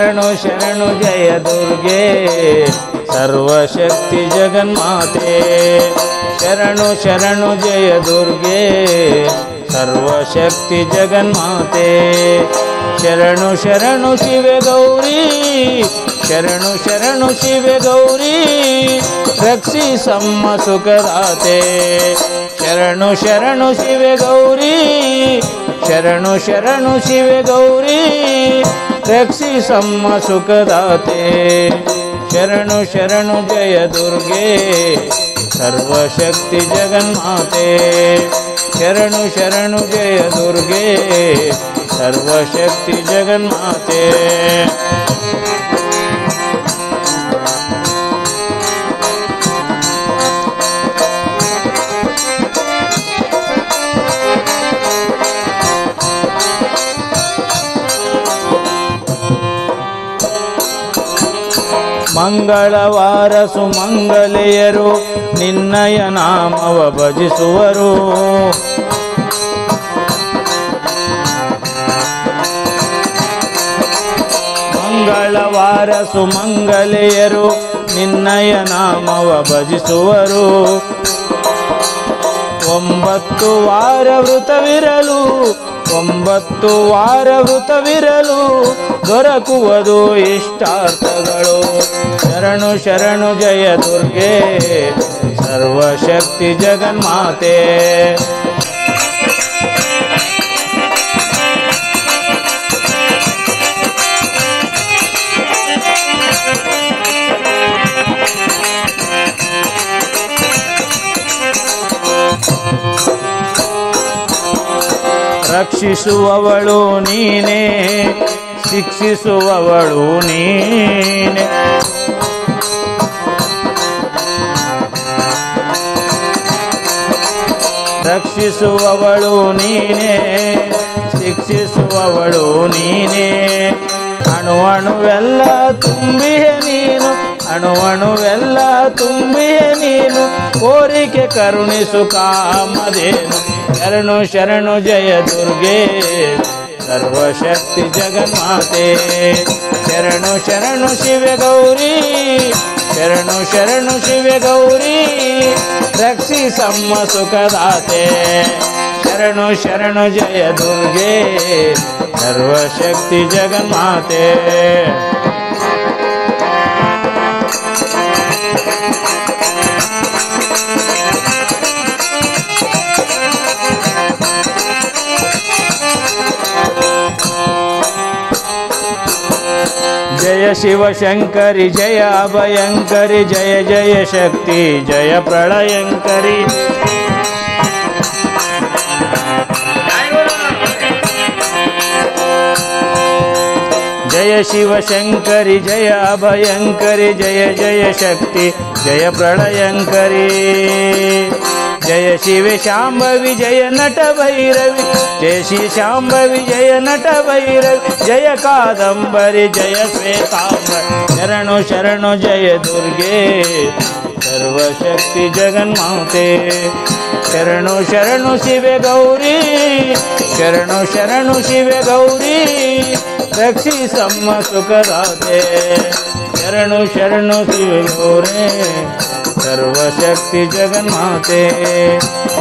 ಶರಣು ಶರಣು ಜಯ ದುರ್ಗೆ ಸರ್ವಶಕ್ತಿ ಜಗನ್ಮಾತೆ ಶರಣು ಶರಣು ಜಯ ದುರ್ಗೆ ಸರ್ವಶಕ್ತಿ ಜಗನ್ಮಾತೆ ಶರಣು ಶರಣು ಶಿವೆ ಗೌರಿ ಶರಣು ಶರಣು ಶಿವೆ ಗೌರಿ ರಕ್ಷಿ ಸಮ್ಮ ಸುಖದಾತೆ ಶರಣು ಶರಣು ಶಿವೆ ಗೌರಿ ಶರಣು ಶರಣು ಶಿವೆ ಗೌರಿ ರಕ್ಷಿ ಸಮ್ಮ ಸುಖದಾತೆ ಶರಣು ಶರಣು ಜಯ ದುರ್ಗೆ ಸರ್ವಶಕ್ತಿ ಜಗನ್ಮಾತೆ ಶರಣು ಶರಣು ಜಯ ದುರ್ಗೆ ಸರ್ವಶಕ್ತಿ ಜಗನ್ಮಾತೆ ಮಂಗಳವಾರ ಸುಮಂಗಲೆಯರು ನಿನ್ನಯ ನಾಮವ ಭಜಿಸುವರು ಮಂಗಳವಾರ ಸುಮಂಗಲೆಯರು ನಿನ್ನಯ ನಾಮವ ಭಜಿಸುವರು 9 ವಾರ ವೃತವಿರಲು 9 ವಾರ ವೃತವಿರಲು ದೊರಕುವುದು ಇಷ್ಟಾರ್ಥಗಳು ಶರಣು ಶರಣು ಜಯ ದುರ್ಗೆ ಸರ್ವಶಕ್ತಿ ಜಗನ್ಮಾತೆ ರಕ್ಷಿಸುವವಳು ನೀನೇ ಶಿಕ್ಷಿಸುವವಳು ನೀನೇ ರಕ್ಷಿಸುವವಳು ನೀನೇ ಶಿಕ್ಷಿಸುವವಳು ನೀನೇ ಅಣು ಅಣುವೆಲ್ಲ ತುಂಬಿಯೇ ನೀನು ಅಣು ಅಣುವೆಲ್ಲ ತುಂಬಿಯೇ ನೀನು ಕೋರಿಕೆ ಕರುಣಿಸು ಕಾಮಧೇನು ಶರಣು ಶರಣು ಜಯ ದುರ್ಗೆ ಸರ್ವಶಕ್ತಿ ಜಗನ್ಮಾತೆ ಶರಣು ಶರಣು ಶಿವೆ ಗೌರಿ ಶರಣು ಶರಣು ಶಿವೆ ಗೌರಿ ರಕ್ಷಿ ಸಮ್ಮ ಸುಖದಾತೆ ಶರಣು ಶರಣು ಜಯ ದುರ್ಗೆ ಸರ್ವಶಕ್ತಿ ಜಗನ್ಮಾತೆ जय शिव शंकरी जय अभयंकरी जय जय शक्ति जय प्रलयंकरी जय शिव शंकरी जय अभयंकरी जय जय शक्ति जय प्रलयंकरी जय शिव शांभवी जय नट भैरवी जय श्री शांभवी जय नट भैरवी जय कादंबरी जय श्वेतांबर शरणु शरणु जय दुर्गे सर्वशक्ति जगन्माते शरणु शरणु शिवे गौरी शरणु शरणु शिवे गौरी रक्षि सಮ್ಮ सुखदाते शरणु शरणु शिवे गौरी सर्वशक्ति जगन्माते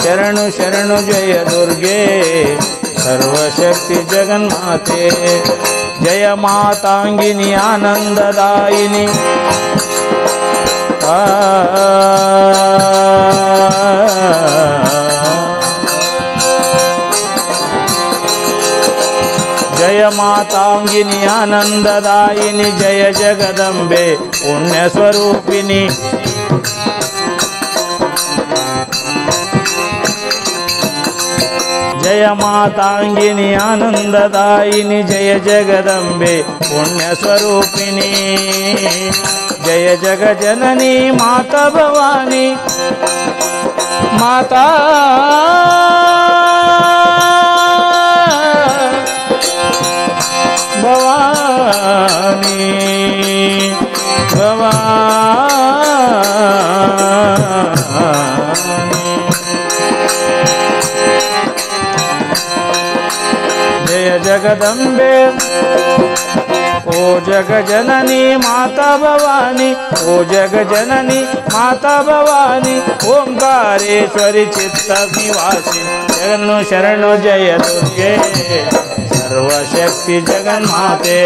शरणु शरणु जय दुर्गे सर्वशक्ति जगन्माते जय मातांगिनी आनंददायिनी जय मातांगिनी आनंददायिनी जय जगदंबे पुण्य स्वरूपिणी जय मातांगिनी आनंददायिनी जय जगदंबे पुण्य स्वरूपिणी जय जगजननी माता भवानी माता भवानी भवानी जय जगदंबे ओ जग जननी माता भवानी, ओ जग जननी माता भवानी, ओंकारेश्वरी चित्त निवासी, शरणु शरणु जय दुर्गे सर्वशक्ति जगन्माते,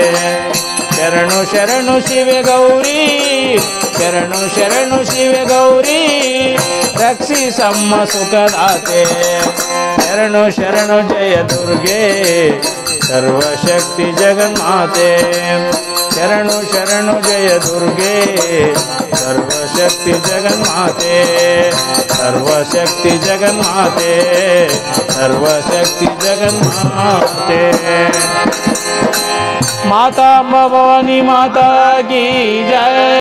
शरणु शरणु शिव गौरी, शरणु शरणु शिव गौरी, रक्षि सम्म सुखदाते, शरणु शरणु जय दुर्गे सर्वशक्ति जगन्माते, शरणु शरणु जय दुर्गे सर्वशक्ति जगन्माते, सर्वशक्ति जगन्माते, सर्वशक्ति जगन्माते। माता भवानी माता की जय।